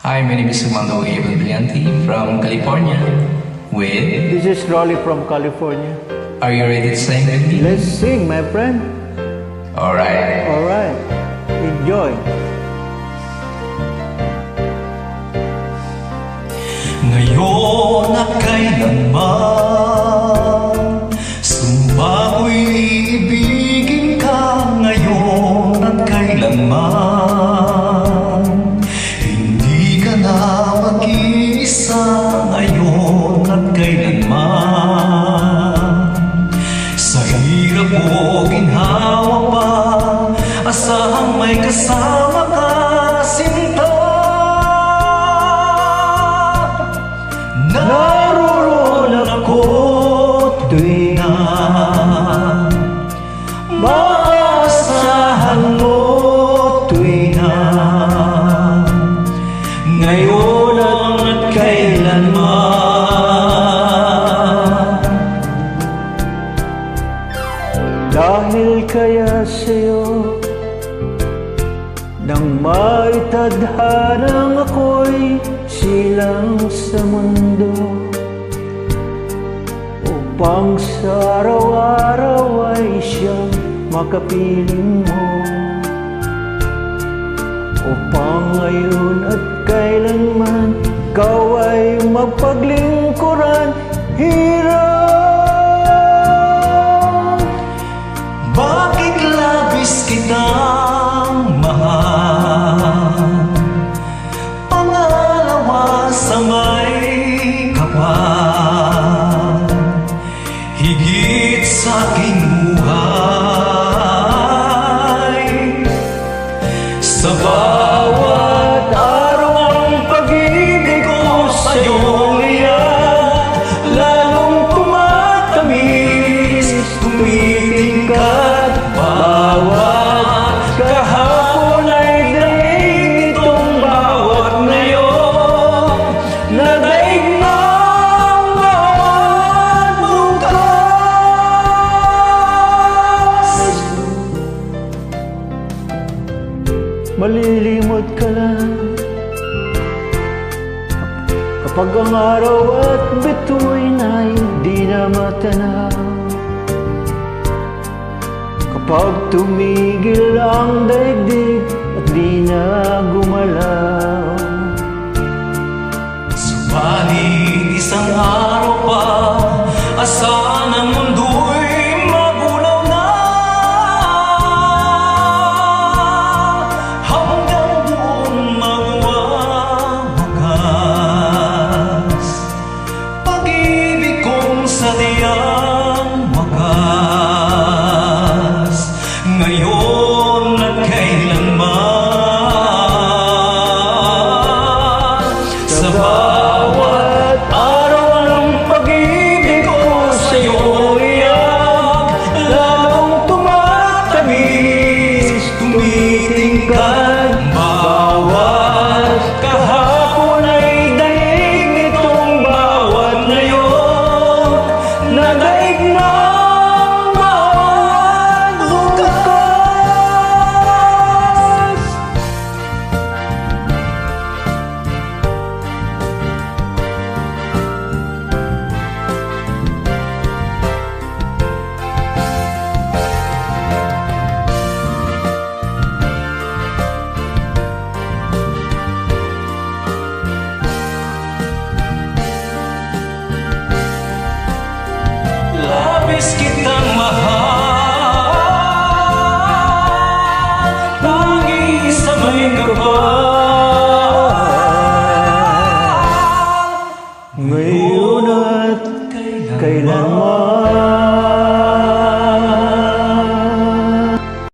Hi, my name is Sumando Abel Brillanti from California with... This is Rolly from California. Are you ready to sing with me? Let's sing, my friend. Alright. Alright. Enjoy. Ngayon at kailanman, sumpa ko'y ibigin ka. Ngayon at kailanman, hindi ka na mag-iisa. Ngayon at kailanman, sa hirap o ginhawa pa, asahang may kasama ka, sinta. Naroon ako tuwing na maasahan mo, tuwing na ngayon at kailanman. Dahil kaya sa'yo, nang maitadhanang ako'y silang sa mundo, upang sa araw-araw ay siyang makapiling mo, upang ngayon at kailanman ikaw ay magpaglingkuran. Hirap, bakit labis kitang mahal, pangalawa sa may kapal, higit sa aking buhay. Sa bawat araw ang pag-ibig ko sa'yo iyak, lalong tumatamis, tumitingkat. Bawat kahapon ay daig nitong bawat ngayon, na daig ng bawat bukas. malilimot ka lang kapag ang araw at bituin ay di na matanaw, kapag tumigil ang daigdig at di na gumalaw. Subalit isang araw pa, asahan ang mundo'y magulaw na, hanggang doon magwawakas pag-ibig kong sadyang wakas. Ngayon at kailanman, sa bawat araw ng pag-ibig ko sa'yo iyak, lalong tumatamis, tumitingkad. Bawat kahapon ay daig nitong bawat ngayon, na daig ng bawat bukas. Labis kitang mahal, lagi sa may kapal. Ngayon at kailanman.